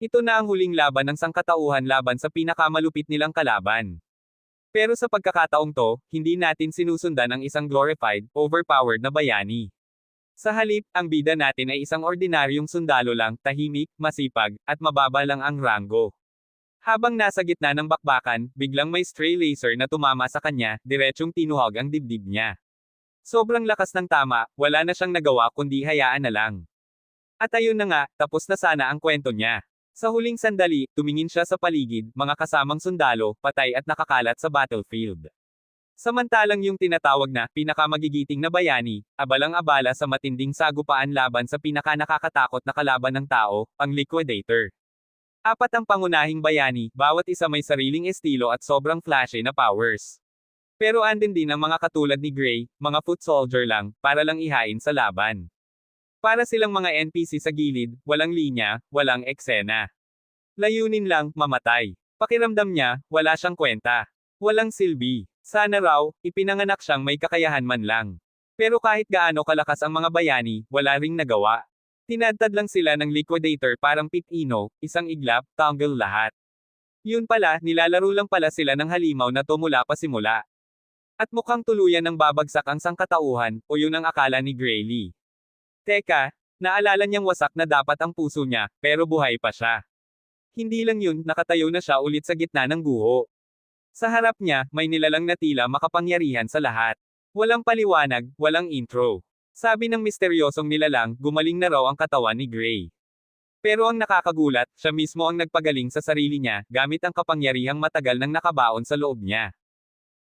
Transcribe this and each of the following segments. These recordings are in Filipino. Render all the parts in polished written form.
Ito na ang huling laban ng sangkatauhan laban sa pinakamalupit nilang kalaban. Pero sa pagkakataong to, hindi natin sinusundan ang isang glorified, overpowered na bayani. Sa halip, ang bida natin ay isang ordinaryong sundalo lang, tahimik, masipag, at mababa lang ang ranggo. Habang nasa gitna ng bakbakan, biglang may stray laser na tumama sa kanya, diretsyong tinuhog ang dibdib niya. Sobrang lakas ng tama, wala na siyang nagawa kundi hayaan na lang. At ayun na nga, tapos na sana ang kwento niya. Sa huling sandali, tumingin siya sa paligid, mga kasamang sundalo, patay at nakakalat sa battlefield. Samantalang yung tinatawag na pinakamagigiting na bayani, abalang-abala sa matinding sagupaan laban sa pinakanakakatakot na kalaban ng tao, ang Liquidator. Apat ang pangunahing bayani, bawat isa may sariling estilo at sobrang flashy na powers. Pero andin din ang mga katulad ni Gray, mga foot soldier lang, para lang ihain sa laban. Para silang mga NPC sa gilid, walang linya, walang eksena. Layunin lang, mamatay. Pakiramdam niya, wala siyang kwenta. Walang silbi. Sana raw, ipinanganak siyang may kakayahan man lang. Pero kahit gaano kalakas ang mga bayani, wala ring nagawa. Tinadtad lang sila ng Liquidator parang pipino, isang iglap, tangle lahat. Yun pala, nilalaro lang pala sila ng halimaw na to mula pa simula. At mukhang tuluyan ng babagsak ang sangkatauhan, o yun ang akala ni Grayly. Teka, naalala niyang wasak na dapat ang puso niya, pero buhay pa siya. Hindi lang yun, nakatayo na siya ulit sa gitna ng guho. Sa harap niya, may nilalang na tila makapangyarihan sa lahat. Walang paliwanag, walang intro. Sabi ng misteryosong nilalang, gumaling na raw ang katawan ni Gray. Pero ang nakakagulat, siya mismo ang nagpagaling sa sarili niya, gamit ang kapangyarihang matagal nang nakabaon sa loob niya.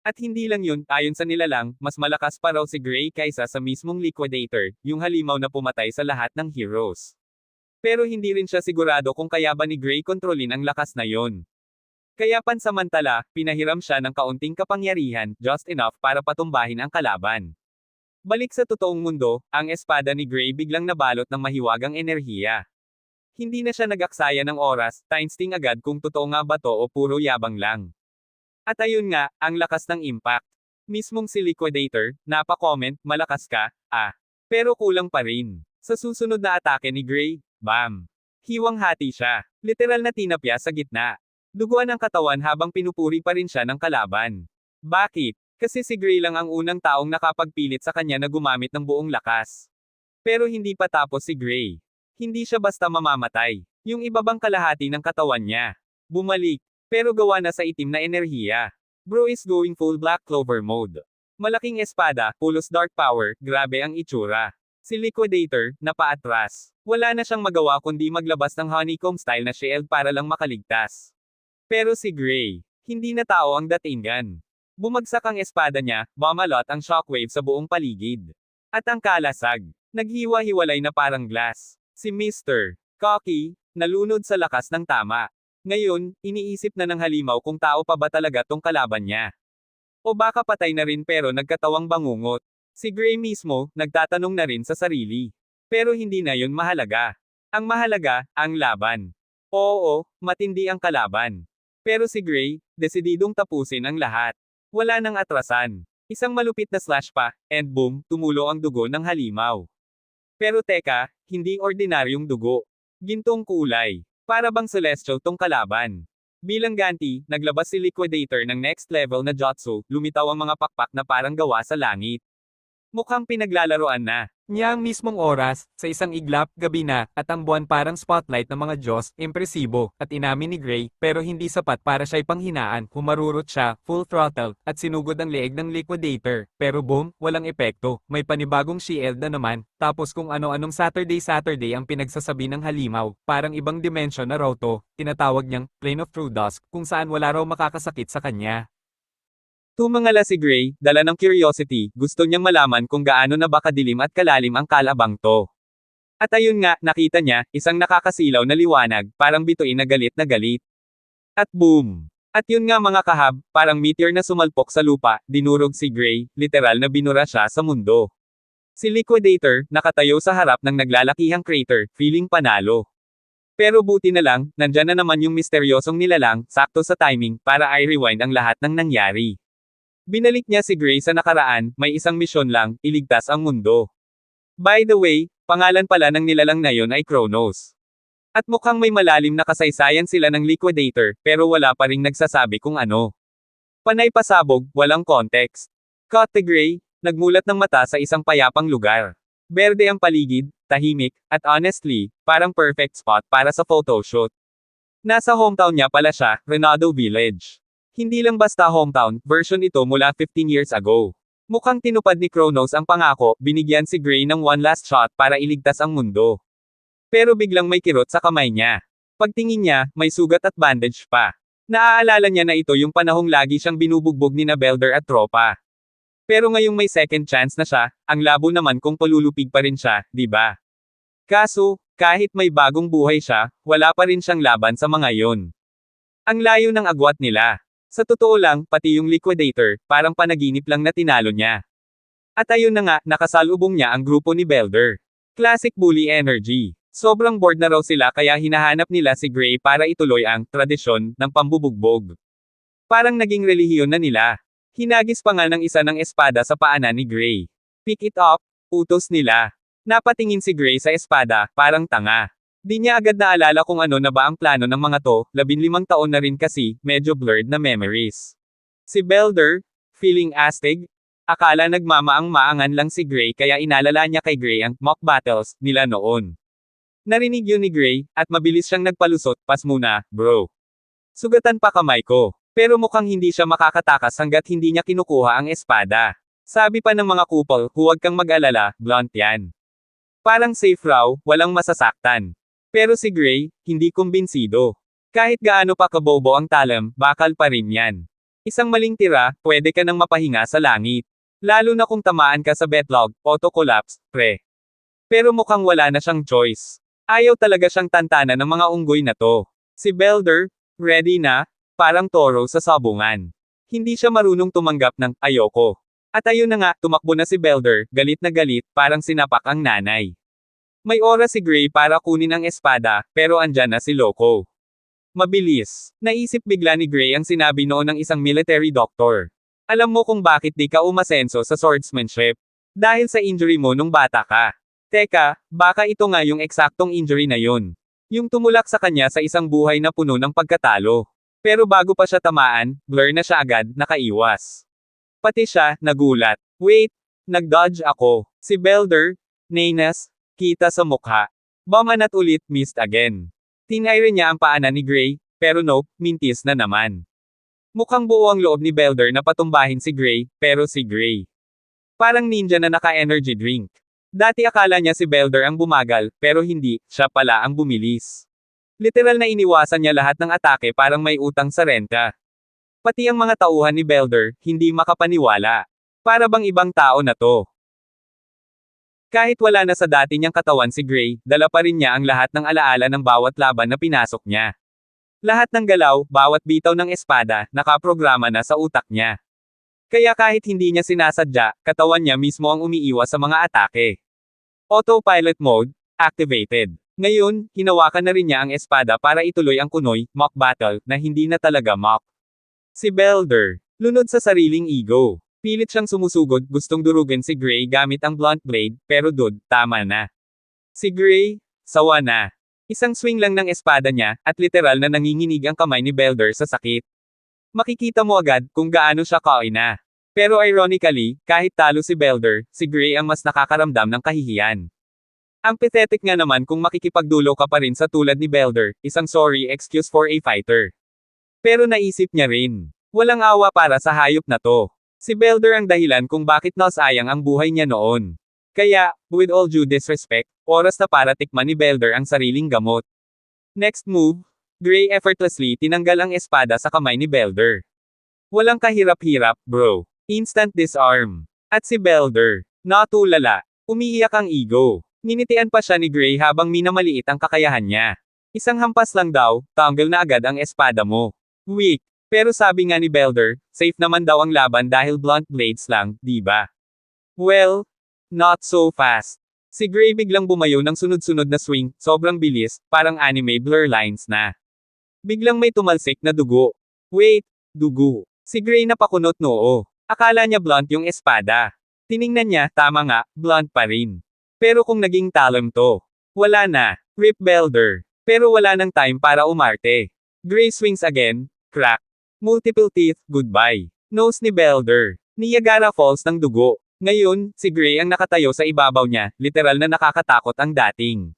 At hindi lang yun, ayon sa nilalang, mas malakas pa raw si Gray kaysa sa mismong Liquidator, yung halimaw na pumatay sa lahat ng heroes. Pero hindi rin siya sigurado kung kaya ba ni Gray kontrolin ang lakas na yon. Kaya pansamantala, pinahiram siya ng kaunting kapangyarihan, just enough para patumbahin ang kalaban. Balik sa totoong mundo, ang espada ni Gray biglang nabalot ng mahiwagang enerhiya. Hindi na siya nag-aksaya ng oras, ta-insting agad kung totoo nga ba to o puro yabang lang. At ayun nga, ang lakas ng impact. Mismong si Liquidator, napa-comment, malakas ka, pero kulang pa rin. Sa susunod na atake ni Gray, bam! Hiwang hati siya. Literal na tinapya sa gitna. Duguan ang katawan habang pinupuri pa rin siya ng kalaban. Bakit? Kasi si Gray lang ang unang taong nakapagpilit sa kanya na gumamit ng buong lakas. Pero hindi pa tapos si Gray. Hindi siya basta mamamatay. Yung ibabang kalahati ng katawan niya. Bumalik. Pero gawa na sa itim na enerhiya. Bro is going full Black Clover mode. Malaking espada, pulos dark power, grabe ang itsura. Si Liquidator, napaatras. Wala na siyang magawa kundi maglabas ng honeycomb style na shield para lang makaligtas. Pero si Gray, hindi na tao ang datingan. Bumagsak ang espada niya, bumalot ang shockwave sa buong paligid. At ang kalasag, naghiwa-hiwalay na parang glass. Si Mr. Cocky, nalunod sa lakas ng tama. Ngayon, iniisip na ng halimaw kung tao pa ba talaga tong kalaban niya. O baka patay na rin pero nagkatawang bangungot. Si Gray mismo, nagtatanong na rin sa sarili. Pero hindi na yun mahalaga. Ang mahalaga, ang laban. Oo, matindi ang kalaban. Pero si Gray, desididong tapusin ang lahat. Wala nang atrasan. Isang malupit na slash pa, and boom, tumulo ang dugo ng halimaw. Pero teka, hindi ordinaryong dugo. Gintong kulay. Para bang celestial tong kalaban. Bilang ganti, naglabas si Liquidator ng next level na jutsu, lumitaw ang mga pakpak na parang gawa sa langit. Mukhang pinaglalaroan na niya ang mismong oras, sa isang iglap, gabi na, at ang buwan parang spotlight ng mga Diyos, impresibo, at inamin ni Gray, pero hindi sapat para siya'y panghinaan, humarurot siya, full throttle, at sinugod ang leeg ng Liquidator. Pero boom, walang epekto, may panibagong shield na naman, tapos kung ano-anong Saturday ang pinagsasabi ng halimaw, parang ibang dimension na raw to, tinatawag niyang, Plane of True Dusk, kung saan wala raw makakasakit sa kanya. Tumangala si Gray, dala ng curiosity, gusto niyang malaman kung gaano na ba kadilim at kalalim ang kalabang to. At ayun nga, nakita niya, isang nakakasilaw na liwanag, parang bituin na galit na galit. At boom! At yun nga mga kahab, parang meteor na sumalpok sa lupa, dinurog si Gray, literal na binura siya sa mundo. Si Liquidator, nakatayo sa harap ng naglalakihang crater, feeling panalo. Pero buti na lang, nandyan na naman yung misteryosong nilalang, sakto sa timing, para i-rewind ang lahat ng nangyari. Binalik niya si Gray sa nakaraan, may isang misyon lang, iligtas ang mundo. By the way, pangalan pala ng nilalang na yon ay Kronos. At mukhang may malalim na kasaysayan sila ng Liquidator, pero wala pa ring nagsasabi kung ano. Panay pasabog, walang context. Cut the Gray, nagmulat ng mata sa isang payapang lugar. Berde ang paligid, tahimik, at honestly, parang perfect spot para sa photoshoot. Nasa hometown niya pala siya, Renado Village. Hindi lang basta hometown, version ito mula 15 years ago. Mukhang tinupad ni Kronos ang pangako, binigyan si Gray ng one last shot para iligtas ang mundo. Pero biglang may kirot sa kamay niya. Pagtingin niya, may sugat at bandage pa. Naaalala niya na ito yung panahong lagi siyang binubugbog ni Belder at tropa. Pero ngayong may second chance na siya, ang labo naman kung palulupig pa rin siya, di ba? Kaso, kahit may bagong buhay siya, wala pa rin siyang laban sa mga yon. Ang layo ng agwat nila. Sa totoo lang, pati yung Liquidator, parang panaginip lang na tinalo niya. At ayun na nga, nakasalubong niya ang grupo ni Belder. Classic bully energy. Sobrang bored na raw sila kaya hinahanap nila si Gray para ituloy ang tradisyon ng pambubugbog. Parang naging relihiyon na nila. Hinagis pa nga ng isa ng espada sa paanan ni Gray. Pick it up, utos nila. Napatingin si Gray sa espada, parang tanga. Di niya agad naalala kung ano na ba ang plano ng mga to, 15 taon na rin kasi, medyo blurred na memories. Si Belder, feeling astig, akala nagmamaang-maangan lang si Gray kaya inalala niya kay Gray ang mock battles nila noon. Narinig yun ni Gray, at mabilis siyang nagpalusot, pas muna, bro. Sugatan pa kamay ko. Pero mukhang hindi siya makakatakas hanggat hindi niya kinukuha ang espada. Sabi pa ng mga kupol, huwag kang mag-alala, blunt yan. Parang safe raw, walang masasaktan. Pero si Gray, hindi kumbinsido. Kahit gaano pa kabobo ang talam, bakal pa rin yan. Isang maling tira, pwede ka nang mapahinga sa langit. Lalo na kung tamaan ka sa betlog, auto-collapse, pre. Pero mukhang wala na siyang choice. Ayaw talaga siyang tantanan ng mga unggoy na to. Si Belder, ready na, parang toro sa sabungan. Hindi siya marunong tumanggap ng ayoko. At ayun na nga, tumakbo na si Belder, galit na galit, parang sinapak ang nanay. May oras si Gray para kunin ang espada, pero andyan na si Loco. Mabilis. Naisip bigla ni Gray ang sinabi noon ng isang military doctor. Alam mo kung bakit di ka umasenso sa swordsmanship? Dahil sa injury mo nung bata ka. Teka, baka ito nga yung eksaktong injury na yun. Yung tumulak sa kanya sa isang buhay na puno ng pagkatalo. Pero bago pa siya tamaan, blur na siya agad, nakaiwas. Pati siya, nagulat. Wait, nag-dodge ako. Si Belder, Nainas, kita sa mukha. Bumanat ulit, missed again. Tinayre niya ang paanan ni Gray, pero nope, mintis na naman. Mukhang buo ang loob ni Belder na patumbahin si Gray, pero si Gray. Parang ninja na naka-energy drink. Dati akala niya si Belder ang bumagal, pero hindi, siya pala ang bumilis. Literal na iniwasan niya lahat ng atake parang may utang sa renta. Pati ang mga tauhan ni Belder, hindi makapaniwala. Para bang ibang tao na to. Kahit wala na sa dati niyang katawan si Gray, dala pa rin niya ang lahat ng alaala ng bawat laban na pinasok niya. Lahat ng galaw, bawat bitaw ng espada, nakaprograma na sa utak niya. Kaya kahit hindi niya sinasadya, katawan niya mismo ang umiiwas sa mga atake. Autopilot mode, activated. Ngayon, hinawakan na rin niya ang espada para ituloy ang kunoy, mock battle, na hindi na talaga mock. Si Belder, lunod sa sariling ego. Pilit siyang sumusugod, gustong durugin si Gray gamit ang blunt blade, pero dude, tama na. Si Gray, sawa na. Isang swing lang ng espada niya, at literal na nanginginig ang kamay ni Belder sa sakit. Makikita mo agad kung gaano siya kaina. Pero ironically, kahit talo si Belder, si Gray ang mas nakakaramdam ng kahihiyan. Ang pathetic nga naman kung makikipagdulo ka pa rin sa tulad ni Belder, isang sorry excuse for a fighter. Pero naisip niya rin, walang awa para sa hayop na to. Si Belder ang dahilan kung bakit nasayang ang buhay niya noon. Kaya, with all due disrespect, oras na para tikman ni Belder ang sariling gamot. Next move, Gray effortlessly tinanggal ang espada sa kamay ni Belder. Walang kahirap-hirap, bro. Instant disarm. At si Belder, natulala. Umiiyak ang ego. Ninitian pa siya ni Gray habang minamaliit ang kakayahan niya. Isang hampas lang daw, tanggal na agad ang espada mo. Weak. Pero sabi nga ni Belder, safe naman daw ang laban dahil blunt blades lang, di ba? Well, not so fast. Si Gray biglang bumayo ng sunod-sunod na swing, sobrang bilis, parang anime blur lines na. Biglang may tumalsik na dugo. Wait, dugo. Si Gray napakunot noo. Akala niya blunt yung espada. Tiningnan niya, tama nga, blunt pa rin. Pero kung naging talam to, wala na. Rip Belder. Pero wala nang time para umarte. Gray swings again, crack. Multiple teeth, goodbye. Nose ni Belder. Niagara Falls ng dugo. Ngayon, si Gray ang nakatayo sa ibabaw niya, literal na nakakatakot ang dating.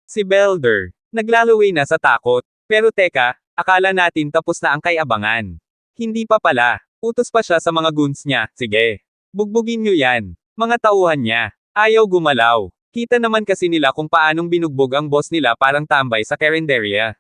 Si Belder. Naglalaway na sa takot. Pero teka, akala natin tapos na ang kay-abangan. Hindi pa pala. Utos pa siya sa mga goons niya, sige. Bugbugin nyo yan. Mga tauhan niya. Ayaw gumalaw. Kita naman kasi nila kung paanong binugbog ang boss nila parang tambay sa Carinderia.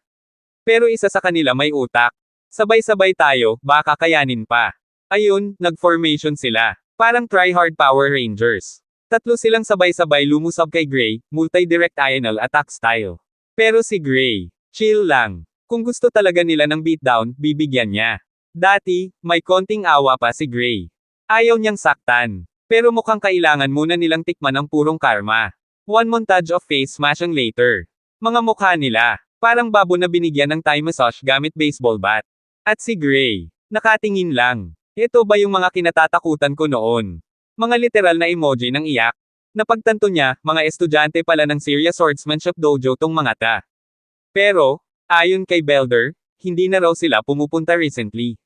Pero isa sa kanila may utak. Sabay-sabay tayo, baka kayanin pa. Ayun, nag-formation sila. Parang try-hard Power Rangers. Tatlo silang sabay-sabay lumusab kay Gray, multi-directional attack style. Pero si Gray, chill lang. Kung gusto talaga nila ng beatdown, bibigyan niya. Dati, may konting awa pa si Gray. Ayaw niyang saktan. Pero mukhang kailangan muna nilang tikman ang purong karma. One montage of face smashing later. Mga mukha nila, parang babo na binigyan ng Thai massage gamit baseball bat. At si Gray, nakatingin lang. Ito ba yung mga kinatatakutan ko noon? Mga literal na emoji ng iyak. Napagtanto niya, mga estudyante pala ng Serious Swordsmanship Dojo tong mga ta. Pero, ayon kay Belder, hindi na raw sila pumupunta recently.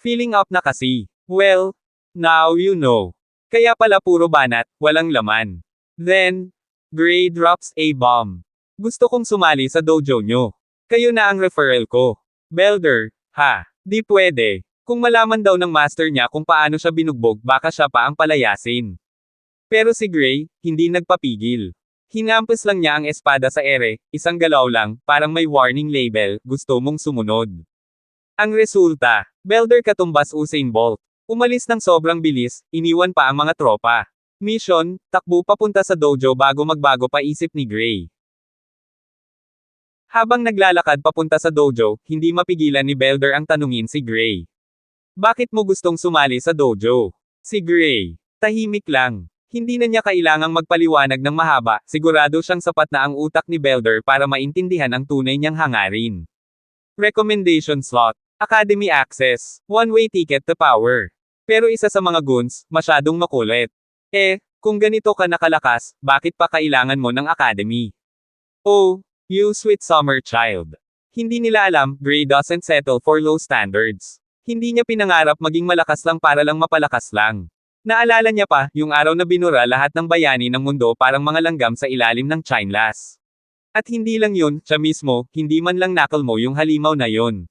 Feeling up na kasi. Well, now you know. Kaya pala puro banat, walang laman. Then, Gray drops a bomb. Gusto kong sumali sa dojo nyo. Kayo na ang referral ko. Belder, ha, di pwede. Kung malaman daw ng master niya kung paano siya binugbog baka siya pa ang palayasin. Pero si Gray, hindi nagpapigil. Hinampas lang niya ang espada sa ere, isang galaw lang, parang may warning label, gusto mong sumunod. Ang resulta, Belder katumbas Usain Bolt. Umalis ng sobrang bilis, iniwan pa ang mga tropa. Mission, takbo papunta sa dojo bago magbago pa isip ni Gray. Habang naglalakad papunta sa dojo, hindi mapigilan ni Belder ang tanungin si Gray. Bakit mo gustong sumali sa dojo? Si Gray, tahimik lang. Hindi na niya kailangang magpaliwanag ng mahaba, sigurado siyang sapat na ang utak ni Belder para maintindihan ang tunay niyang hangarin. Recommendation slot. Academy access. One-way ticket to power. Pero isa sa mga goons, masyadong makulit. Kung ganito ka nakalakas, bakit pa kailangan mo ng academy? Oh, you sweet summer child. Hindi nila alam, Gray doesn't settle for low standards. Hindi niya pinangarap maging malakas lang para lang mapalakas lang. Naalala niya pa, yung araw na binura lahat ng bayani ng mundo parang mga langgam sa ilalim ng chinelass. At hindi lang yun, siya mismo, hindi man lang nakal mo yung halimaw na yun.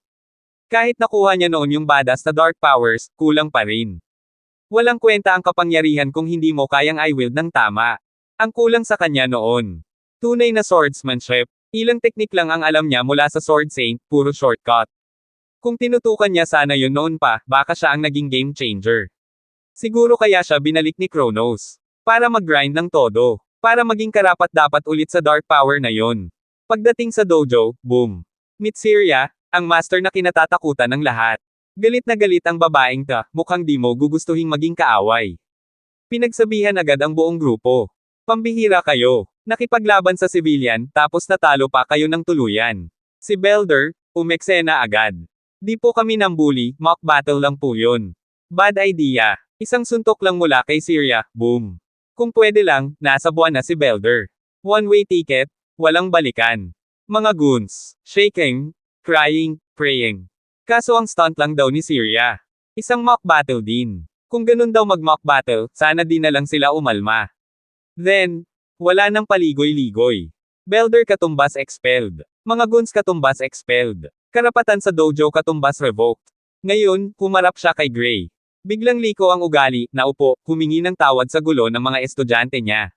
Kahit nakuha niya noon yung badass na dark powers, kulang pa rin. Walang kwenta ang kapangyarihan kung hindi mo kayang i-wield ng tama. Ang kulang sa kanya noon. Tunay na swordsmanship. Ilang teknik lang ang alam niya mula sa Sword Saint, puro shortcut. Kung tinutukan niya sana yun noon pa, baka siya ang naging game changer. Siguro kaya siya binalik ni Kronos. Para mag-grind ng todo. Para maging karapat-dapat ulit sa dark power na yon. Pagdating sa dojo, boom. Meet Syria, ang master na kinatatakutan ng lahat. Galit na galit ang babaeng ta, mukhang di mo gugustuhing maging kaaway. Pinagsabihan agad ang buong grupo. Pambihira kayo. Nakipaglaban sa civilian, tapos natalo pa kayo ng tuluyan. Si Belder, umeksena agad. Di po kami nambuli, mock battle lang po yun. Bad idea. Isang suntok lang mula kay Syria, boom. Kung pwede lang, nasa buwan na si Belder. One-way ticket, walang balikan. Mga goons, shaking, crying, praying. Kaso ang stunt lang daw ni Syria. Isang mock battle din. Kung ganun daw mag-mock battle, sana di na lang sila umalma. Then, wala nang paligoy-ligoy. Belder katumbas expelled. Mga goons katumbas expelled. Karapatan sa dojo katumbas revoked. Ngayon, humarap siya kay Gray. Biglang liko ang ugali, naupo, humingi ng tawad sa gulo ng mga estudyante niya.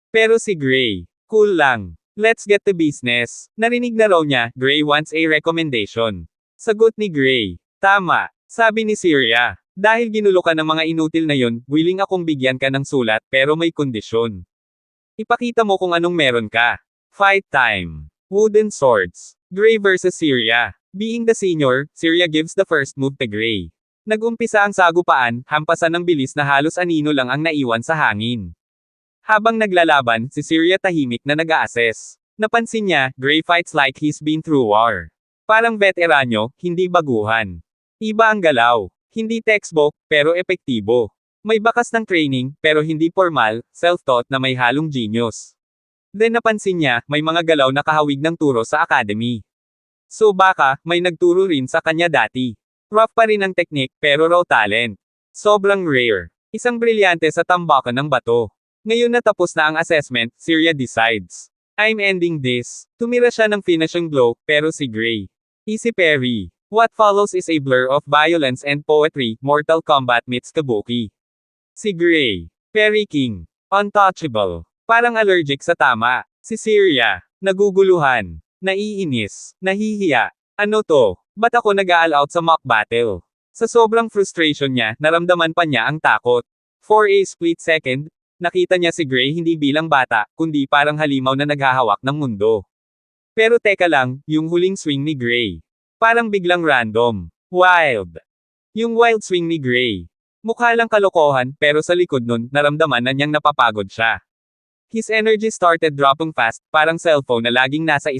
Pero si Gray, cool lang. Let's get to business. Narinig na raw niya, Gray wants a recommendation. Sagot ni Gray, tama, sabi ni Syria. Dahil ginulo ka ng mga inutil na yun, willing akong bigyan ka ng sulat, pero may kondisyon. Ipakita mo kung anong meron ka. Fight time. Wooden swords. Gray versus Syria. Being the senior, Syria gives the first move to Gray. Nag-umpisa ang sagupaan, hampasan ng bilis na halos anino lang ang naiwan sa hangin. Habang naglalaban, si Syria tahimik na nag-a-assess. Napansin niya, Gray fights like he's been through war. Parang veteranyo, hindi baguhan. Iba ang galaw. Hindi textbook, pero epektibo. May bakas ng training, pero hindi formal, self-taught na may halong genius. Then napansin niya, may mga galaw na kahawig ng turo sa academy. So baka, may nagturo rin sa kanya dati. Rough pa rin ang teknik, pero raw talent. Sobrang rare. Isang brilyante sa tambakan ng bato. Ngayon na tapos na ang assessment, Syria decides. I'm ending this. Tumira siya ng finishing blow, pero si Gray. Easy Perry. What follows is a blur of violence and poetry, Mortal Kombat meets Kabuki. Si Gray. Perry King. Untouchable. Parang allergic sa tama. Si Syria. Naguguluhan. Naiinis. Nahihiya. Ano to? Ba't ako nag-all out sa mock battle? Sa sobrang frustration niya, naramdaman pa niya ang takot. For a split second, nakita niya si Gray hindi bilang bata, kundi parang halimaw na naghahawak ng mundo. Pero teka lang, yung huling swing ni Gray. Parang biglang random. Wild. Yung wild swing ni Gray. Mukha lang kalokohan, pero sa likod nun, naramdaman na niyang napapagod siya. His energy started dropping fast, parang cellphone na laging nasa 1%.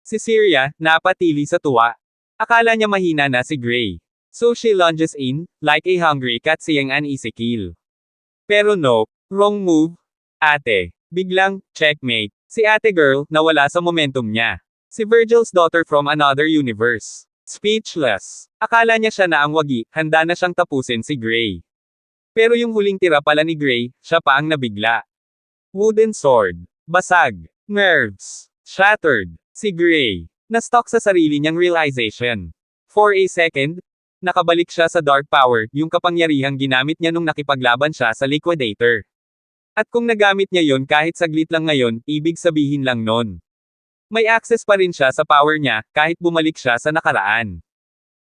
Si Syria, napatili sa tuwa. Akala niya mahina na si Gray. So she lunges in, like a hungry cat seeing an easy kill. Pero no, wrong move. Ate. Biglang, checkmate. Si ate girl, nawala sa momentum niya. Si Virgil's daughter from another universe. Speechless. Akala niya siya na ang wagi, handa na siyang tapusin si Gray. Pero yung huling tira pala ni Gray, siya pa ang nabigla. Wooden sword. Basag. Nerves. Shattered. Si Gray. Na-stuck sa sarili niyang realization. For a second, nakabalik siya sa dark power, yung kapangyarihang ginamit niya nung nakipaglaban siya sa Liquidator. At kung nagamit niya yon kahit saglit lang ngayon, ibig sabihin lang nun. May access pa rin siya sa power niya, kahit bumalik siya sa nakaraan.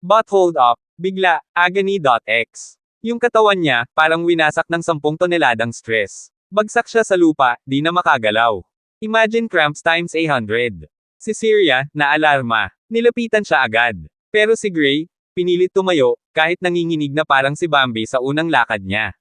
But hold up, bigla, agony.x. Yung katawan niya, parang winasak ng 10 toneladang stress. Bagsak siya sa lupa, di na makagalaw. Imagine cramps times 100. Si Syria, na-alarma. Nilapitan siya agad. Pero si Gray, pinilit tumayo, kahit nanginginig na parang si Bambi sa unang lakad niya.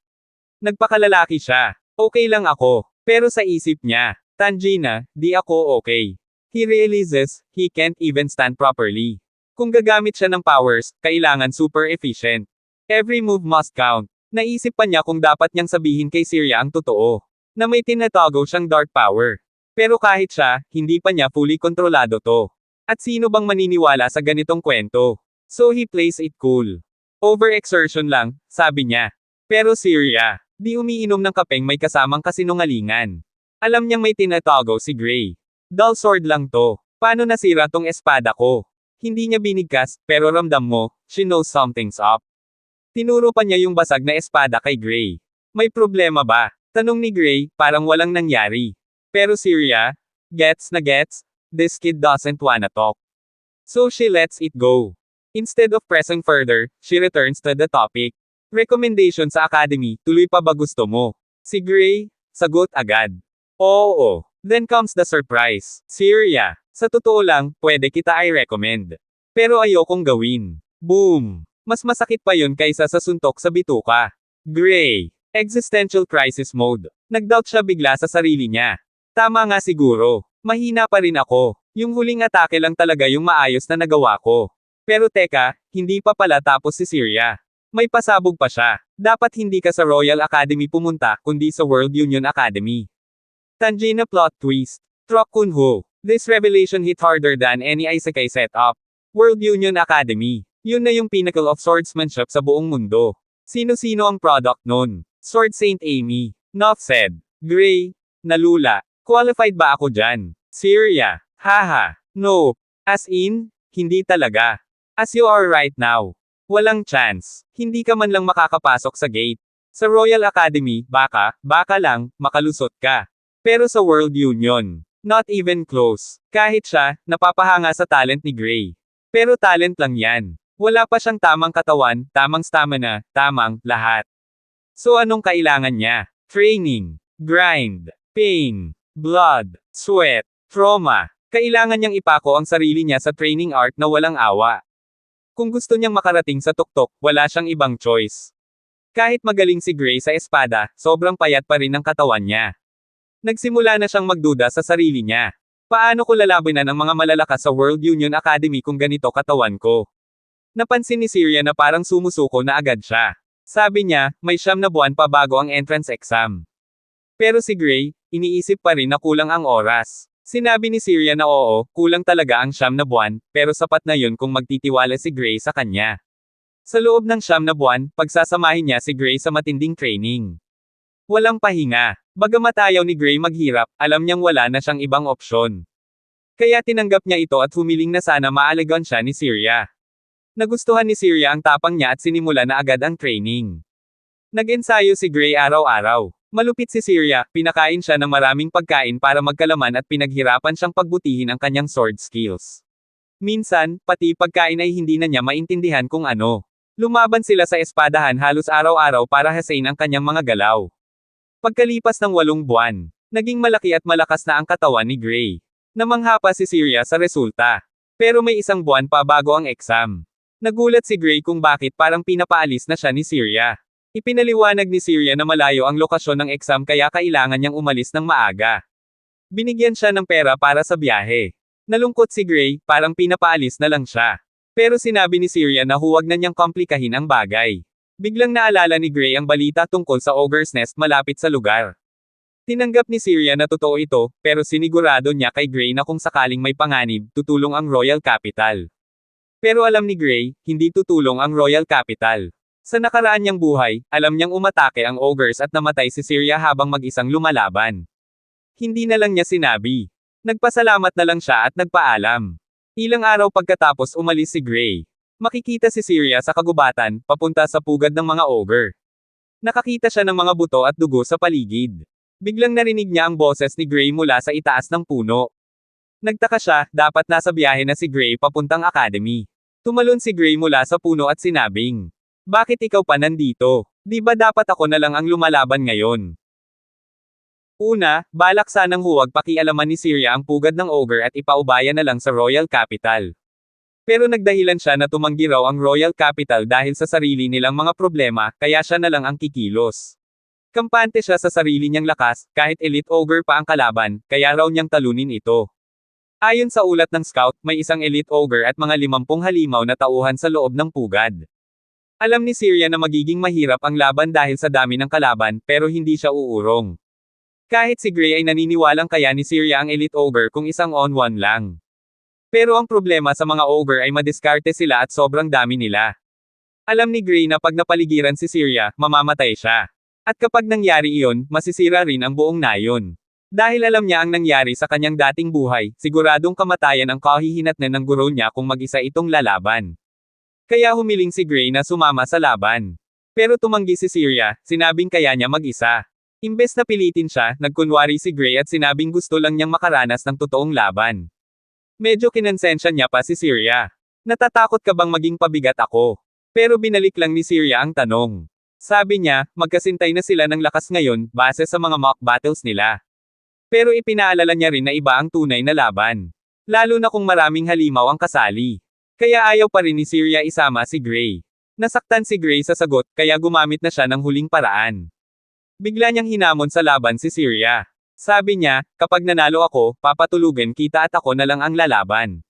Nagpakalalaki siya. Okay lang ako. Pero sa isip niya, Tangina, di ako okay. He realizes, he can't even stand properly. Kung gagamit siya ng powers, kailangan super efficient. Every move must count. Naisip pa niya kung dapat niyang sabihin kay Syria ang totoo. Na may tinatago siyang dark power. Pero kahit siya, hindi pa niya fully kontrolado to. At sino bang maniniwala sa ganitong kwento? So he plays it cool. Overexertion lang, sabi niya. Pero Syria, di umiinom ng kapeng may kasamang kasinungalingan. Alam niyang may tinatago si Gray. Dull sword lang to. Paano nasira tong espada ko? Hindi niya binigkas, pero ramdam mo, she knows something's up. Tinuro pa niya yung basag na espada kay Gray. May problema ba? Tanong ni Gray, parang walang nangyari. Pero Syria, gets na gets, this kid doesn't wanna talk. So she lets it go. Instead of pressing further, she returns to the topic. Recommendation sa academy, tuloy pa ba gusto mo? Si Gray, sagot agad. Oo. Then comes the surprise. Syria, sa totoo lang, pwede kita i-recommend. Pero ayokong gawin. Boom. Mas masakit pa yun kaysa sa suntok sa bituka. Gray. Existential crisis mode. Nag-doubt siya bigla sa sarili niya. Tama nga siguro. Mahina pa rin ako. Yung huling atake lang talaga yung maayos na nagawa ko. Pero teka, hindi pa pala tapos si Syria. May pasabog pa siya. Dapat hindi ka sa Royal Academy pumunta, kundi sa World Union Academy. Tangina plot twist. Truck Kunho. This revelation hit harder than any isekai setup. World Union Academy. Yun na yung pinnacle of swordsmanship sa buong mundo. Sino-sino ang product nun? Sword Saint Amy. Enough said. Gray. Nalula. Qualified ba ako dyan? Syria. Haha. No. As in, hindi talaga. As you are right now. Walang chance. Hindi ka man lang makakapasok sa gate. Sa Royal Academy, baka lang, makalusot ka. Pero sa World Union, not even close. Kahit siya, napapahanga sa talent ni Gray. Pero talent lang yan. Wala pa siyang tamang katawan, tamang stamina, tamang lahat. So anong kailangan niya? Training, grind, pain, blood, sweat, trauma. Kailangan niyang ipako ang sarili niya sa training art na walang awa. Kung gusto niyang makarating sa tuktok, wala siyang ibang choice. Kahit magaling si Gray sa espada, sobrang payat pa rin ang katawan niya. Nagsimula na siyang magduda sa sarili niya. Paano ko lalabanan ang mga malalakas sa World Union Academy kung ganito katawan ko? Napansin ni Syria na parang sumusuko na agad siya. Sabi niya, may 9 na buwan pa bago ang entrance exam. Pero si Gray, iniisip pa rin na kulang ang oras. Sinabi ni Syria na oo, kulang talaga ang 9 na buwan, pero sapat na yun kung magtitiwala si Gray sa kanya. Sa loob ng 9 na buwan, pagsasamahin niya si Gray sa matinding training. Walang pahinga. Bagamat ayaw ni Gray maghirap, alam niyang wala na siyang ibang opsyon. Kaya tinanggap niya ito at humiling na sana maalagaan siya ni Syria. Nagustuhan ni Syria ang tapang niya at sinimula na agad ang training. Nag-ensayo si Gray araw-araw. Malupit si Syria, pinakain siya ng maraming pagkain para magkalaman at pinaghirapan siyang pagbutihin ang kanyang sword skills. Minsan, pati pagkain ay hindi na niya maintindihan kung ano. Lumaban sila sa espadahan halos araw-araw para hasain ang kanyang mga galaw. Pagkalipas ng 8 buwan, naging malaki at malakas na ang katawan ni Gray. Namangha pa si Syria sa resulta. Pero may 1 buwan pa bago ang exam. Nagulat si Gray kung bakit parang pinapaalis na siya ni Syria. Ipinaliwanag ni Syria na malayo ang lokasyon ng exam kaya kailangan niyang umalis ng maaga. Binigyan siya ng pera para sa biyahe. Nalungkot si Gray, parang pinapaalis na lang siya. Pero sinabi ni Syria na huwag na niyang komplikahin ang bagay. Biglang naalala ni Gray ang balita tungkol sa Ogre's Nest malapit sa lugar. Tinanggap ni Syria na totoo ito, pero sinigurado niya kay Gray na kung sakaling may panganib, tutulong ang Royal Capital. Pero alam ni Gray, hindi tutulong ang Royal Capital. Sa nakaraan niyang buhay, alam niyang umatake ang ogres at namatay si Syria habang mag-isang lumalaban. Hindi na lang niya sinabi. Nagpasalamat na lang siya at nagpaalam. Ilang araw pagkatapos umalis si Gray. Makikita si Syria sa kagubatan, papunta sa pugad ng mga ogre. Nakakita siya ng mga buto at dugo sa paligid. Biglang narinig niya ang boses ni Gray mula sa itaas ng puno. Nagtaka siya, dapat nasa biyahe na si Gray papuntang academy. Tumalon si Gray mula sa puno at sinabing, "Bakit ikaw pa nandito? Di ba dapat ako na lang ang lumalaban ngayon?" Una, balak sanang huwag pakialaman ni Syria ang pugad ng ogre at ipaubaya na lang sa Royal Capital. Pero nagdahilan siya na tumanggi raw ang Royal Capital dahil sa sarili nilang mga problema, kaya siya na lang ang kikilos. Kampante siya sa sarili niyang lakas, kahit elite ogre pa ang kalaban, kaya raw niyang talunin ito. Ayon sa ulat ng scout, may isang elite ogre at mga 50 halimaw na tauhan sa loob ng pugad. Alam ni Syria na magiging mahirap ang laban dahil sa dami ng kalaban, pero hindi siya uurong. Kahit si Gray ay naniniwalang kaya ni Syria ang Elite Ogre kung isang on-one lang. Pero ang problema sa mga ogre ay madiskarte sila at sobrang dami nila. Alam ni Gray na pag napaligiran si Syria, mamamatay siya. At kapag nangyari iyon, masisira rin ang buong nayon. Dahil alam niya ang nangyari sa kanyang dating buhay, siguradong kamatayan ang kahihinatnan ng guro niya kung mag-isa itong lalaban. Kaya humiling si Gray na sumama sa laban. Pero tumanggi si Syria, sinabing kaya niya mag-isa. Imbes na pilitin siya, nagkunwari si Gray at sinabing gusto lang niyang makaranas ng totoong laban. Medyo kinonsensya niya pa si Syria. Natatakot ka bang maging pabigat ako? Pero binalik lang ni Syria ang tanong. Sabi niya, magkasintay na sila ng lakas ngayon, base sa mga mock battles nila. Pero ipinaalala niya rin na iba ang tunay na laban. Lalo na kung maraming halimaw ang kasali. Kaya ayaw pa rin ni Syria isama si Gray. Nasaktan si Gray sa sagot, kaya gumamit na siya ng huling paraan. Bigla niyang hinamon sa laban si Syria. Sabi niya, kapag nanalo ako, papatulugan kita at ako na lang ang lalaban.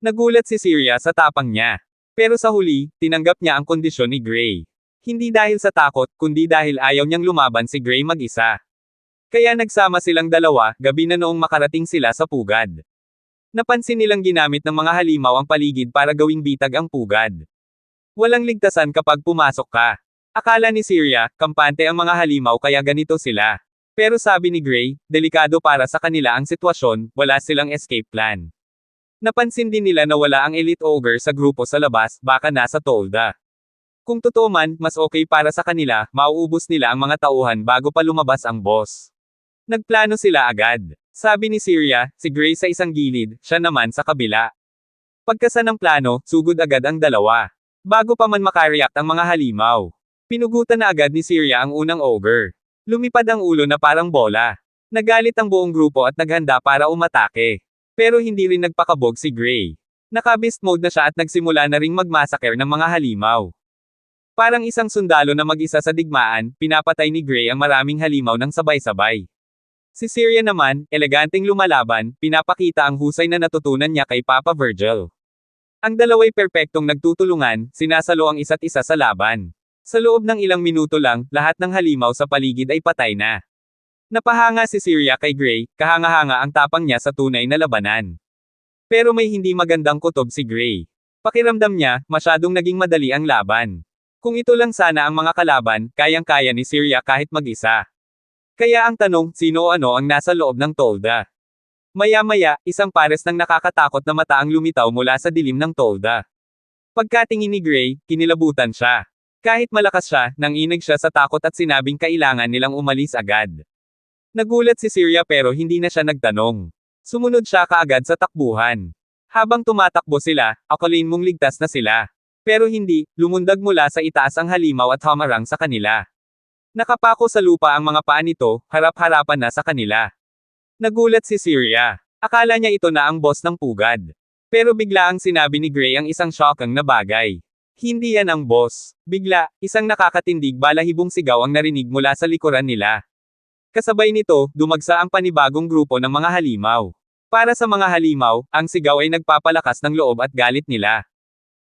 Nagulat si Syria sa tapang niya. Pero sa huli, tinanggap niya ang kondisyon ni Gray. Hindi dahil sa takot, kundi dahil ayaw niyang lumaban si Gray mag-isa. Kaya nagsama silang dalawa, gabi na noong makarating sila sa pugad. Napansin nilang ginamit ng mga halimaw ang paligid para gawing bitag ang pugad. Walang ligtasan kapag pumasok ka. Akala ni Syria, kampante ang mga halimaw kaya ganito sila. Pero sabi ni Gray, delikado para sa kanila ang sitwasyon, wala silang escape plan. Napansin din nila na wala ang elite ogre sa grupo sa labas, baka nasa tolda. Kung totoo man, mas okay para sa kanila, mauubos nila ang mga tauhan bago pa lumabas ang boss. Nagplano sila agad. Sabi ni Syria, si Gray sa isang gilid, siya naman sa kabila. Pagkasa ng plano, sugod agad ang dalawa. Bago pa man makareact ang mga halimaw. Pinugutan na agad ni Syria ang unang ogre. Lumipad ang ulo na parang bola. Nagalit ang buong grupo at naghanda para umatake. Pero hindi rin nagpakabog si Gray. Naka-beast mode na siya at nagsimula na ring magmassacre ng mga halimaw. Parang isang sundalo na mag-isa sa digmaan, pinapatay ni Gray ang maraming halimaw ng sabay-sabay. Si Syria naman, eleganteng lumalaban, pinapakita ang husay na natutunan niya kay Papa Virgil. Ang dalawa'y perpektong nagtutulungan, sinasalo ang isa't isa sa laban. Sa loob ng ilang minuto lang, lahat ng halimaw sa paligid ay patay na. Napahanga si Syria kay Gray, kahanga-hanga ang tapang niya sa tunay na labanan. Pero may hindi magandang kutob si Gray. Pakiramdam niya, masyadong naging madali ang laban. Kung ito lang sana ang mga kalaban, kayang-kaya ni Syria kahit mag-isa. Kaya ang tanong, sino o ano ang nasa loob ng tolda? Maya-maya, isang pares ng nakakatakot na mata ang lumitaw mula sa dilim ng tolda. Pagkatingin ni Gray, kinilabutan siya. Kahit malakas siya, nanginig siya sa takot at sinabing kailangan nilang umalis agad. Nagulat si Syria pero hindi na siya nagtanong. Sumunod siya kaagad sa takbuhan. Habang tumatakbo sila, akalain mong ligtas na sila. Pero hindi, lumundag mula sa itaas ang halimaw at hamarang sa kanila. Nakapako sa lupa ang mga paa nito, harap-harapan na sa kanila. Nagulat si Syria. Akala niya ito na ang boss ng pugad. Pero bigla ang sinabi ni Gray ang isang shocking na bagay. Hindi yan ang boss. Bigla, isang nakakatindig balahibong sigaw ang narinig mula sa likuran nila. Kasabay nito, dumagsa ang panibagong grupo ng mga halimaw. Para sa mga halimaw, ang sigaw ay nagpapalakas ng loob at galit nila.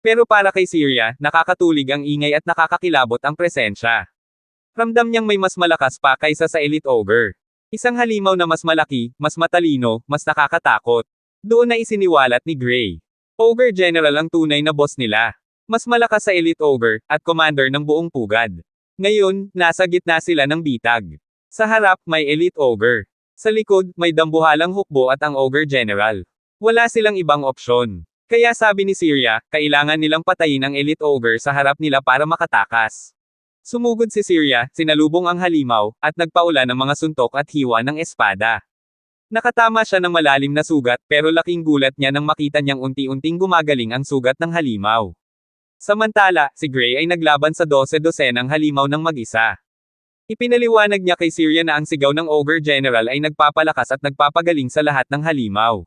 Pero para kay Syria, nakakatulig ang ingay at nakakakilabot ang presensya. Ramdam niyang may mas malakas pa kaysa sa Elite Ogre. Isang halimaw na mas malaki, mas matalino, mas nakakatakot. Doon na isiniwalat ni Gray. Ogre General ang tunay na boss nila. Mas malakas sa Elite Ogre, at commander ng buong pugad. Ngayon, nasa gitna sila ng bitag. Sa harap, may Elite Ogre. Sa likod, may dambuhalang hukbo at ang Ogre General. Wala silang ibang opsyon. Kaya sabi ni Syria, kailangan nilang patayin ang Elite Ogre sa harap nila para makatakas. Sumugod si Syria, sinalubong ang halimaw, at nagpaula ng mga suntok at hiwa ng espada. Nakatama siya ng malalim na sugat pero laking gulat niya nang makita niyang unti-unting gumagaling ang sugat ng halimaw. Samantala, si Gray ay naglaban sa 12-dosenang halimaw ng mag-isa. Ipinaliwanag niya kay Syria na ang sigaw ng Ogre General ay nagpapalakas at nagpapagaling sa lahat ng halimaw.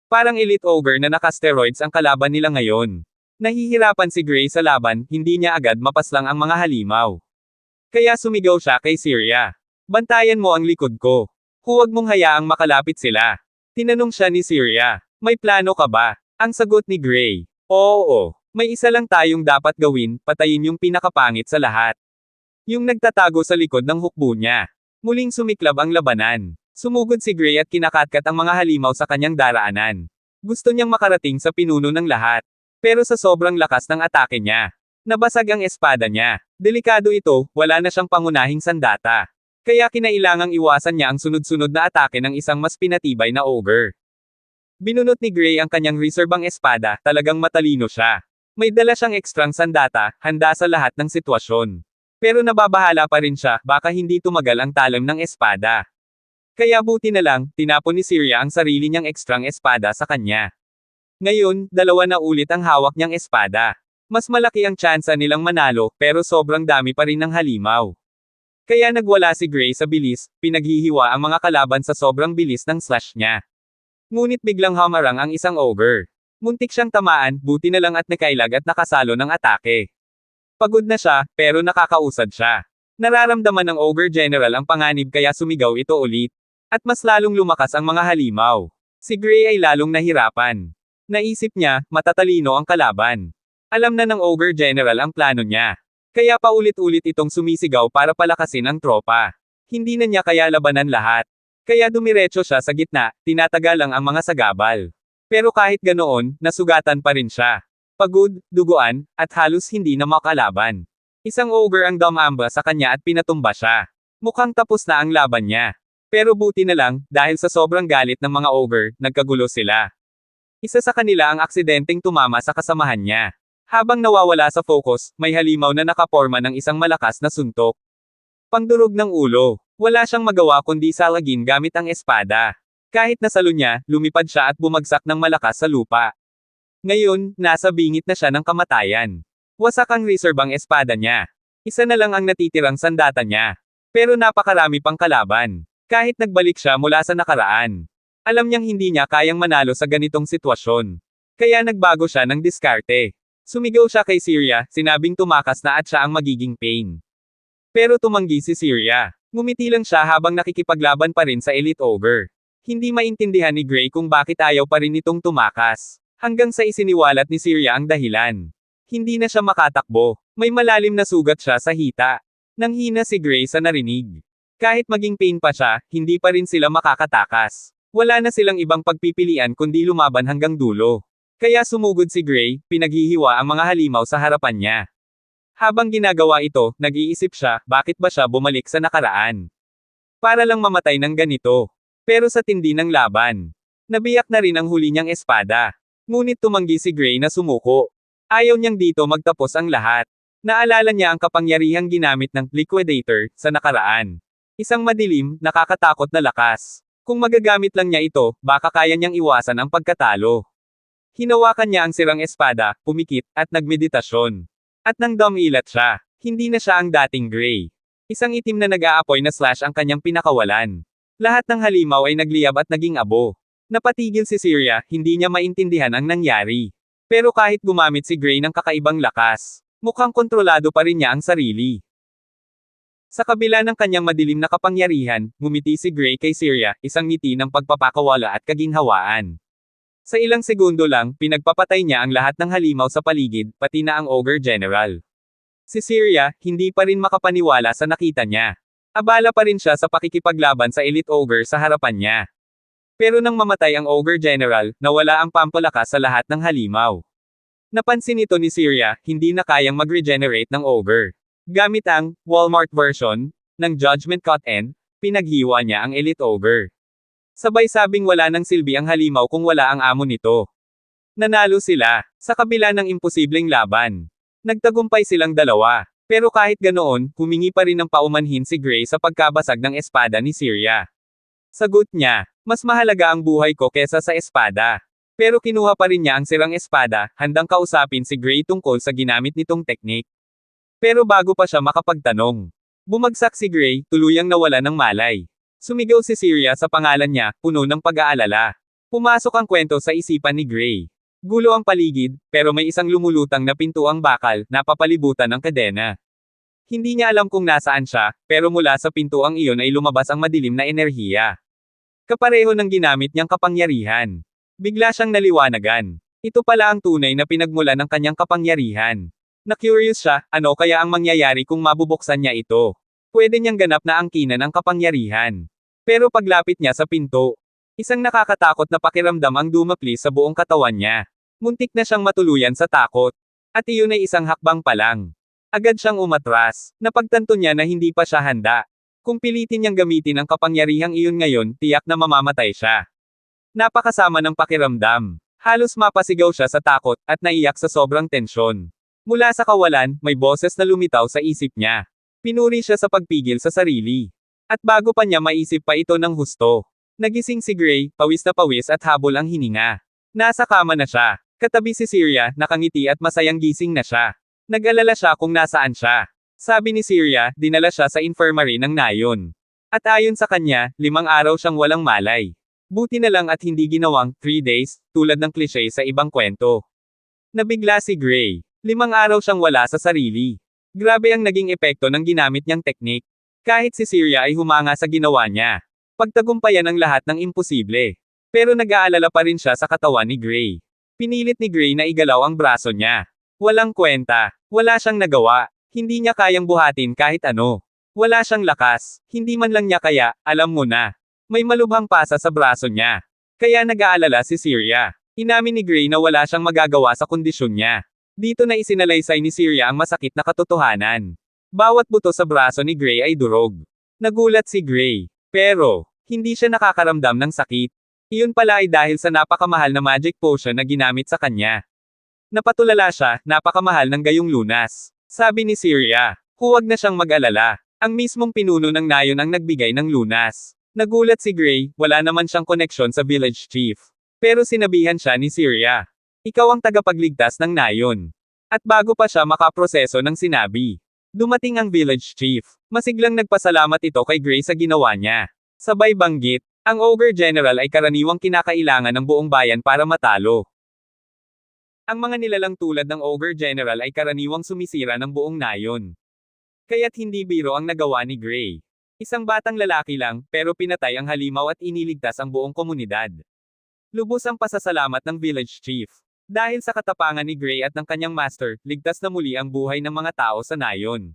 Parang Elite Ogre na naka-steroids ang kalaban nila ngayon. Nahihirapan si Gray sa laban, hindi niya agad mapaslang ang mga halimaw. Kaya sumigaw siya kay Syria. Bantayan mo ang likod ko. Huwag mong hayaang makalapit sila. Tinanong siya ni Syria. May plano ka ba? Ang sagot ni Gray. Oo. May isa lang tayong dapat gawin, patayin yung pinakapangit sa lahat. Yung nagtatago sa likod ng hukbo niya. Muling sumiklab ang labanan. Sumugod si Gray at kinakatkat ang mga halimaw sa kanyang daraanan. Gusto niyang makarating sa pinuno ng lahat. Pero sa sobrang lakas ng atake niya, nabasag ang espada niya. Delikado ito, wala na siyang pangunahing sandata. Kaya kinailangang iwasan niya ang sunod-sunod na atake ng isang mas pinatibay na ogre. Binunot ni Gray ang kanyang reserbang espada, talagang matalino siya. May dala siyang ekstrang sandata, handa sa lahat ng sitwasyon. Pero nababahala pa rin siya, baka hindi tumagal ang talim ng espada. Kaya buti na lang, tinapon ni Syria ang sarili niyang ekstrang espada sa kanya. Ngayon, dalawa na ulit ang hawak niyang espada. Mas malaki ang tsansa nilang manalo, pero sobrang dami pa rin ng halimaw. Kaya nagwala si Gray sa bilis, pinaghihiwa ang mga kalaban sa sobrang bilis ng slash niya. Ngunit biglang hamarang ang isang ogre. Muntik siyang tamaan, buti na lang at nakailag at nakasalo ng atake. Pagod na siya, pero nakakausad siya. Nararamdaman ng Ogre General ang panganib kaya sumigaw ito ulit. At mas lalong lumakas ang mga halimaw. Si Gray ay lalong nahirapan. Naisip niya, matatalino ang kalaban. Alam na ng Ogre General ang plano niya. Kaya paulit-ulit itong sumisigaw para palakasin ang tropa. Hindi na niya kaya labanan lahat. Kaya dumiretso siya sa gitna, tinatagal lang ang mga sagabal. Pero kahit ganoon, nasugatan pa rin siya. Pagod, duguan, at halos hindi na makalaban. Isang ogre ang dumamba sa kanya at pinatumba siya. Mukhang tapos na ang laban niya. Pero buti na lang, dahil sa sobrang galit ng mga ogre, nagkagulo sila. Isa sa kanila ang aksidenteng tumama sa kasamahan niya. Habang nawawala sa focus, may halimaw na nakaporma ng isang malakas na suntok. Pangdurog ng ulo. Wala siyang magawa kundi salagin gamit ang espada. Kahit nasalo niya, lumipad siya at bumagsak ng malakas sa lupa. Ngayon, nasa bingit na siya ng kamatayan. Wasak ang reserbang espada niya. Isa na lang ang natitirang sandata niya. Pero napakarami pang kalaban. Kahit nagbalik siya mula sa nakaraan. Alam niyang hindi niya kayang manalo sa ganitong sitwasyon. Kaya nagbago siya ng diskarte. Sumigaw siya kay Syria, sinabing tumakas na at siya ang magiging pain. Pero tumanggi si Syria. Ngumiti lang siya habang nakikipaglaban pa rin sa Elite Ogre. Hindi maintindihan ni Gray kung bakit ayaw pa rin itong tumakas. Hanggang sa isiniwalat ni Syria ang dahilan. Hindi na siya makatakbo. May malalim na sugat siya sa hita. Nanghina si Gray sa narinig. Kahit maging pain pa siya, hindi pa rin sila makakatakas. Wala na silang ibang pagpipilian kundi lumaban hanggang dulo. Kaya sumugod si Gray, pinaghihiwa ang mga halimaw sa harapan niya. Habang ginagawa ito, nag-iisip siya, bakit ba siya bumalik sa nakaraan? Para lang mamatay ng ganito. Pero sa tindi ng laban, nabiyak na rin ang huli niyang espada. Ngunit tumanggi si Gray na sumuko. Ayaw niyang dito magtapos ang lahat. Naalala niya ang kapangyarihang ginamit ng Liquidator sa nakaraan. Isang madilim, nakakatakot na lakas. Kung magagamit lang niya ito, baka kaya niyang iwasan ang pagkatalo. Hinawakan niya ang sirang espada, pumikit, at nagmeditasyon. At nang dumilat siya, hindi na siya ang dating Gray. Isang itim na nag-aapoy na slash ang kanyang pinakawalan. Lahat ng halimaw ay nagliyab at naging abo. Napatigil si Syria, hindi niya maintindihan ang nangyari. Pero kahit gumamit si Gray ng kakaibang lakas, mukhang kontrolado pa rin niya ang sarili. Sa kabila ng kanyang madilim na kapangyarihan, ngumiti si Gray kay Syria, isang ngiti ng pagpapakawala at kaginhawaan. Sa ilang segundo lang, pinagpapatay niya ang lahat ng halimaw sa paligid, pati na ang Ogre General. Si Syria, hindi pa rin makapaniwala sa nakita niya. Abala pa rin siya sa pakikipaglaban sa Elite Ogre sa harapan niya. Pero nang mamatay ang Ogre General, nawala ang pampalakas sa lahat ng halimaw. Napansin ito ni Syria, hindi na kayang mag-regenerate ng Ogre. Gamit ang Walmart version ng Judgment Cut End, pinaghiwa niya ang Elite Ogre. Sabay sabing wala nang silbi ang halimaw kung wala ang amo nito. Nanalo sila, sa kabila ng imposibleng laban. Nagtagumpay silang dalawa. Pero kahit ganoon, humingi pa rin ng paumanhin si Gray sa pagkabasag ng espada ni Syria. Sagot niya, mas mahalaga ang buhay ko kesa sa espada. Pero kinuha pa rin niya ang sirang espada, handang kausapin si Gray tungkol sa ginamit nitong teknik. Pero bago pa siya makapagtanong, bumagsak si Gray, tuluyang nawala ng malay. Sumigaw si Syria sa pangalan niya, puno ng pag-aalala. Pumasok ang kwento sa isipan ni Gray. Gulo ang paligid, pero may isang lumulutang na pintuang bakal, napapalibutan ng kadena. Hindi niya alam kung nasaan siya, pero mula sa pintuang iyon ay lumabas ang madilim na enerhiya. Kapareho ng ginamit niyang kapangyarihan. Bigla siyang naliwanagan. Ito pala ang tunay na pinagmulan ng kanyang kapangyarihan. Na-curious siya, ano kaya ang mangyayari kung mabubuksan niya ito? Pwede niyang ganap na angkinan ang kapangyarihan. Pero paglapit niya sa pinto, isang nakakatakot na pakiramdam ang dumapli sa buong katawan niya. Muntik na siyang matuluyan sa takot. At iyon ay isang hakbang pa lang. Agad siyang umatras. Napagtanto niya na hindi pa siya handa. Kung pilitin niyang gamitin ang kapangyarihang iyon ngayon, tiyak na mamamatay siya. Napakasama ng pakiramdam. Halos mapasigaw siya sa takot, at naiyak sa sobrang tensyon. Mula sa kawalan, may boses na lumitaw sa isip niya. Pinuri siya sa pagpigil sa sarili. At bago pa niya maisip pa ito ng husto, nagising si Gray, pawis na pawis at habol ang hininga. Nasa kama na siya. Katabi si Syria, nakangiti at masayang gising na siya. Nag-alala siya kung nasaan siya. Sabi ni Syria, dinala siya sa infirmary ng Nayon. At ayon sa kanya, 5 araw siyang walang malay. Buti na lang at hindi ginawang 3 days, tulad ng cliche sa ibang kwento. Nabigla si Gray. 5 araw siyang wala sa sarili. Grabe ang naging epekto ng ginamit niyang teknik. Kahit si Syria ay humanga sa ginawa niya. Pagtagumpayan ang lahat ng imposible. Pero nag-aalala pa rin siya sa katawan ni Gray. Pinilit ni Gray na igalaw ang braso niya. Walang kwenta. Wala siyang nagawa. Hindi niya kayang buhatin kahit ano. Wala siyang lakas. Hindi man lang niya kaya, alam mo na. May malubhang pasa sa braso niya. Kaya nag-aalala si Syria. Inamin ni Gray na wala siyang magagawa sa kondisyon niya. Dito na isinalaysay ni Syria ang masakit na katotohanan. Bawat buto sa braso ni Gray ay durog. Nagulat si Gray. Pero, hindi siya nakakaramdam ng sakit. Iyon pala ay dahil sa napakamahal na magic potion na ginamit sa kanya. Napatulala siya, napakamahal ng gayong lunas. Sabi ni Syria, huwag na siyang mag-alala. Ang mismong pinuno ng Nayon ang nagbigay ng lunas. Nagulat si Gray, wala naman siyang koneksyon sa village chief. Pero sinabihan siya ni Syria. Ikaw ang tagapagligtas ng Nayon. At bago pa siya makaproseso ng sinabi. Dumating ang village chief. Masiglang nagpasalamat ito kay Gray sa ginawa niya. Sabay banggit, ang Ogre General ay karaniwang kinakailangan ng buong bayan para matalo. Ang mga nilalang tulad ng Ogre General ay karaniwang sumisira ng buong Nayon. Kaya't hindi biro ang nagawa ni Gray. Isang batang lalaki lang, pero pinatay ang halimaw at iniligtas ang buong komunidad. Lubos ang pasasalamat ng village chief. Dahil sa katapangan ni Gray at ng kanyang master, ligtas na muli ang buhay ng mga tao sa Nayon.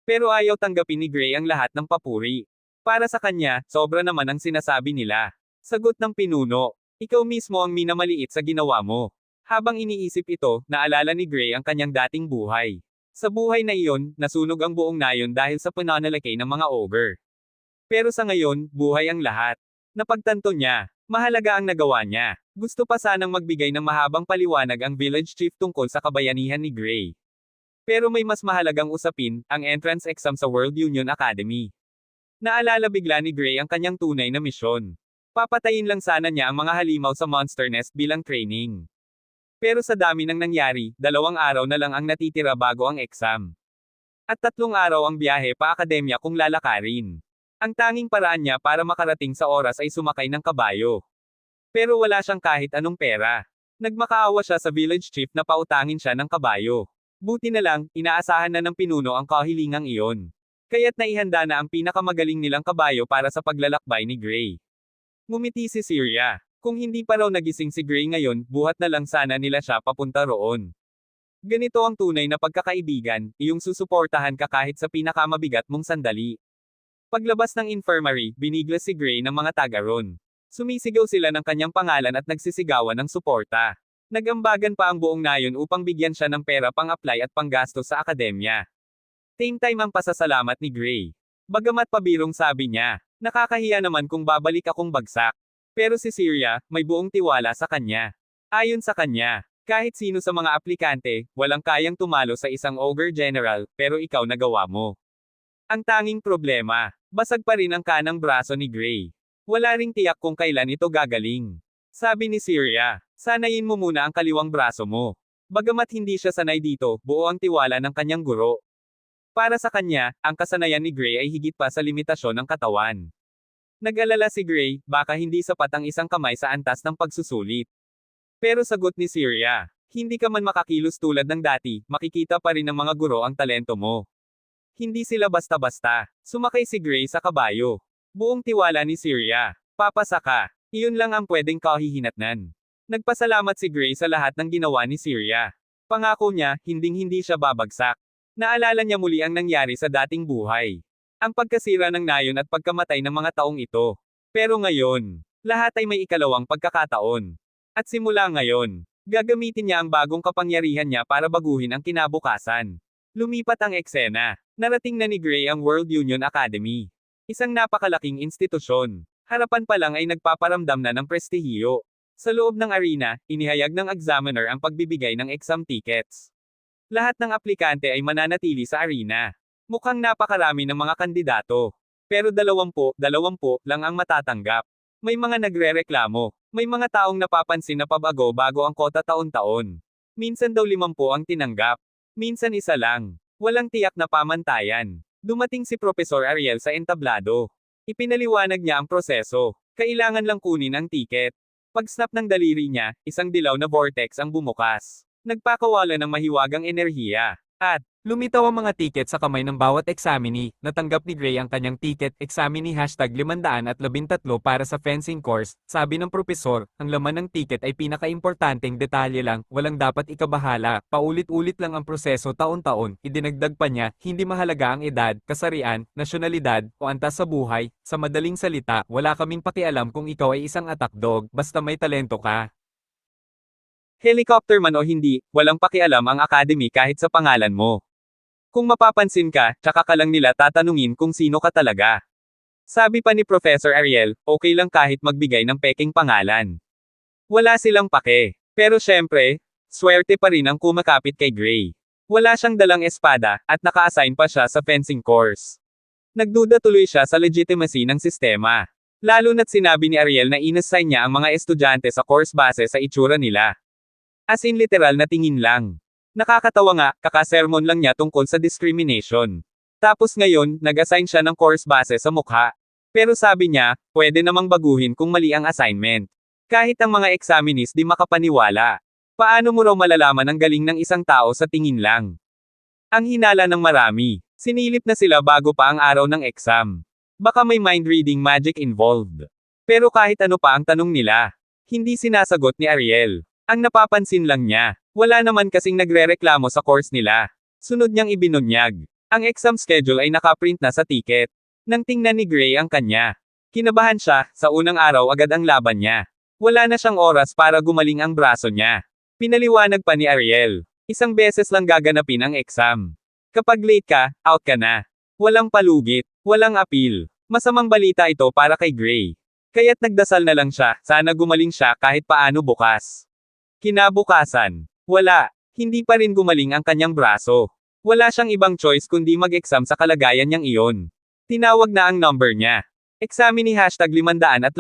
Pero ayaw tanggapin ni Gray ang lahat ng papuri. Para sa kanya, sobra naman ang sinasabi nila. Sagot ng pinuno. Ikaw mismo ang minamaliit sa ginawa mo. Habang iniisip ito, naalala ni Gray ang kanyang dating buhay. Sa buhay na iyon, nasunog ang buong nayon dahil sa pananalaki ng mga ogre. Pero sa ngayon, buhay ang lahat. Napagtanto niya, mahalaga ang nagawa niya. Gusto pa sanang magbigay ng mahabang paliwanag ang village chief tungkol sa kabayanihan ni Gray. Pero may mas mahalagang usapin, ang entrance exam sa World Union Academy. Naalala bigla ni Gray ang kanyang tunay na misyon. Papatayin lang sana niya ang mga halimaw sa Monster Nest bilang training. Pero sa dami ng nangyari, 2 araw na lang ang natitira bago ang exam. At 3 araw ang biyahe pa akademya kung lalakarin. Ang tanging paraan niya para makarating sa oras ay sumakay ng kabayo. Pero wala siyang kahit anong pera. Nagmakaawa siya sa village chief na pautangin siya ng kabayo. Buti na lang, inaasahan na ng pinuno ang kahilingang iyon. Kaya't naihanda na ang pinakamagaling nilang kabayo para sa paglalakbay ni Gray. Ngumiti si Syria. Kung hindi pa raw nagising si Gray ngayon, buhat na lang sana nila siya papunta roon. Ganito ang tunay na pagkakaibigan, iyong susuportahan ka kahit sa pinakamabigat mong sandali. Paglabas ng infirmary, binigla si Gray ng mga taga ron. Sumisigaw sila ng kanyang pangalan at nagsisigawan ng suporta. Nagambagan pa ang buong nayon upang bigyan siya ng pera pang-apply at panggastos sa akademya. Same time ang pasasalamat ni Gray. Bagamat pabirong sabi niya, nakakahiya naman kung babalik akong bagsak. Pero si Syria, may buong tiwala sa kanya. Ayon sa kanya, kahit sino sa mga aplikante, walang kayang tumalo sa isang ogre general, pero ikaw nagawa mo. Ang tanging problema, basag pa rin ang kanang braso ni Gray. Wala ring tiyak kung kailan ito gagaling. Sabi ni Syria, sanayin mo muna ang kaliwang braso mo. Bagamat hindi siya sanay dito, buo ang tiwala ng kanyang guro. Para sa kanya, ang kasanayan ni Gray ay higit pa sa limitasyon ng katawan. Nag-alala si Gray, baka hindi sapat ang isang kamay sa antas ng pagsusulit. Pero sagot ni Syria, hindi ka man makakilos tulad ng dati, makikita pa rin ng mga guro ang talento mo. Hindi sila basta-basta. Sumakay si Gray sa kabayo. Buong tiwala ni Syria. Papasa ka. Iyon lang ang pwedeng kahihinatnan. Nagpasalamat si Gray sa lahat ng ginawa ni Syria. Pangako niya, hinding-hindi siya babagsak. Naalala niya muli ang nangyari sa dating buhay. Ang pagkasira ng nayon at pagkamatay ng mga taong ito. Pero ngayon, lahat ay may ikalawang pagkakataon. At simula ngayon, gagamitin niya ang bagong kapangyarihan niya para baguhin ang kinabukasan. Lumipat ang eksena. Narating na ni Gray ang World Union Academy. Isang napakalaking institusyon. Harapan pa lang ay nagpaparamdam na ng prestihiyo. Sa loob ng arena, inihayag ng examiner ang pagbibigay ng exam tickets. Lahat ng aplikante ay mananatili sa arena. Mukhang napakarami ng mga kandidato. Pero 20 lang ang matatanggap. May mga nagrereklamo. May mga taong napapansin na pabago-bago ang kota taon-taon. Minsan daw 50 ang tinanggap. Minsan 1 lang. Walang tiyak na pamantayan. Dumating si Professor Ariel sa entablado. Ipinaliwanag niya ang proseso. Kailangan lang kunin ang ticket. Pag-snap ng daliri niya, isang dilaw na vortex ang bumukas. Nagpakawala ng mahiwagang enerhiya. At, lumitaw ang mga tiket sa kamay ng bawat examinee. Natanggap ni Gray ang kanyang ticket, examinee #513 para sa fencing course. Sabi ng propesor, ang laman ng tiket ay pinakaimportanteng detalye lang, walang dapat ikabahala. Paulit-ulit lang ang proseso taon-taon. Idinagdag pa niya, hindi mahalaga ang edad, kasarian, nasyonalidad, o antas sa buhay. Sa madaling salita, wala kaming pakialam kung ikaw ay isang attack dog, basta may talento ka. Helicopter man o hindi, walang pakialam ang academy kahit sa pangalan mo. Kung mapapansin ka, tsaka ka lang nila tatanungin kung sino ka talaga. Sabi pa ni Professor Ariel, okay lang kahit magbigay ng peking pangalan. Wala silang pake. Pero syempre, swerte pa rin ang kumakapit kay Gray. Wala siyang dalang espada, at naka-assign pa siya sa fencing course. Nagduda tuloy siya sa legitimacy ng sistema. Lalo na't sinabi ni Ariel na inassign niya ang mga estudyante sa course base sa itsura nila. As in literal na tingin lang. Nakakatawa nga, kakasermon lang niya tungkol sa discrimination. Tapos ngayon, nag-assign siya ng course base sa mukha. Pero sabi niya, pwede namang baguhin kung mali ang assignment. Kahit ang mga examinees di makapaniwala. Paano mo raw malalaman ang galing ng isang tao sa tingin lang? Ang hinala ng marami. Sinilip na sila bago pa ang araw ng exam. Baka may mind reading magic involved. Pero kahit ano pa ang tanong nila, hindi sinasagot ni Ariel. Ang napapansin lang niya, wala naman kasing nagrereklamo sa course nila. Sunod niyang ibinunyag. Ang exam schedule ay nakaprint na sa ticket. Nang tingnan ni Gray ang kanya. Kinabahan siya, sa unang araw agad ang laban niya. Wala na siyang oras para gumaling ang braso niya. Pinaliwanag pa ni Ariel. Isang beses lang gaganapin ang exam. Kapag late ka, out ka na. Walang palugit, walang appeal. Masamang balita ito para kay Gray. Kaya't nagdasal na lang siya, sana gumaling siya kahit paano bukas. Kinabukasan. Wala. Hindi pa rin gumaling ang kanyang braso. Wala siyang ibang choice kundi mag-exam sa kalagayan niyang iyon. Tinawag na ang number niya. Examini #513.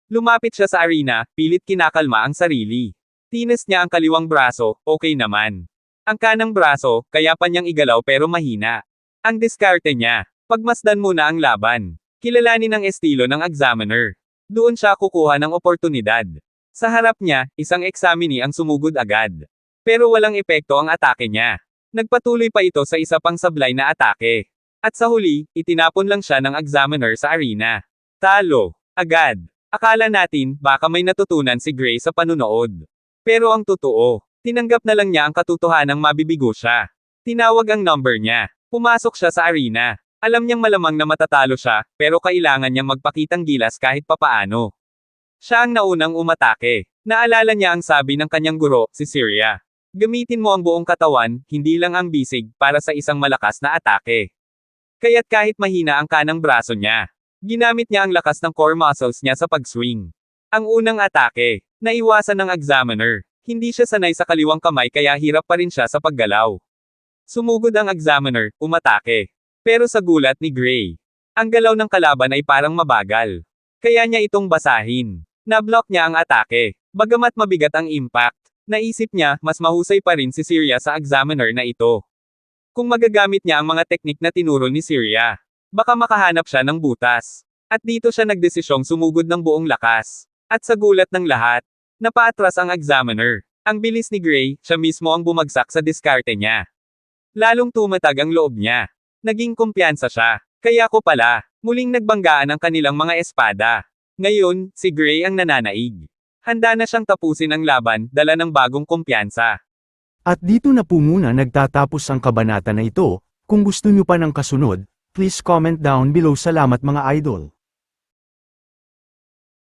Lumapit siya sa arena, pilit kinakalma ang sarili. Tines niya ang kaliwang braso, okay naman. Ang kanang braso, kaya pa niyang igalaw pero mahina. Ang diskarte niya. Pagmasdan muna ang laban. Kilalanin ang estilo ng examiner. Doon siya kukuha ng oportunidad. Sa harap niya, isang examini ang sumugod agad. Pero walang epekto ang atake niya. Nagpatuloy pa ito sa isa pang sablay na atake. At sa huli, itinapon lang siya ng examiner sa arena. Talo. Agad. Akala natin, baka may natutunan si Gray sa panunood. Pero ang totoo, tinanggap na lang niya ang katotohanang mabibigo siya. Tinawag ang number niya. Pumasok siya sa arena. Alam niyang malamang na matatalo siya, pero kailangan niyang magpakitang gilas kahit papaano. Siya ang naunang umatake. Naalala niya ang sabi ng kanyang guro, si Syria. Gamitin mo ang buong katawan, hindi lang ang bisig, para sa isang malakas na atake. Kaya't kahit mahina ang kanang braso niya, ginamit niya ang lakas ng core muscles niya sa pag-swing. Ang unang atake, naiwasan ng examiner. Hindi siya sanay sa kaliwang kamay kaya hirap pa rin siya sa paggalaw. Sumugod ang examiner, umatake. Pero sa gulat ni Gray, ang galaw ng kalaban ay parang mabagal. Kaya niya itong basahin. Nablock niya ang atake. Bagamat mabigat ang impact, naisip niya, mas mahusay pa rin si Syria sa examiner na ito. Kung magagamit niya ang mga teknik na tinuro ni Syria, baka makahanap siya ng butas. At dito siya nagdesisyong sumugod ng buong lakas. At sa gulat ng lahat, napaatras ang examiner. Ang bilis ni Gray, siya mismo ang bumagsak sa diskarte niya. Lalong tumatag ang loob niya. Naging kumpiyansa siya. Kaya ko pala, muling nagbanggaan ang kanilang mga espada. Ngayon, si Gray ang nananaig. Handa na siyang tapusin ang laban, dala ng bagong kumpiyansa. At dito na po muna nagtatapos ang kabanata na ito. Kung gusto nyo pa ng kasunod, please comment down below. Salamat mga idol.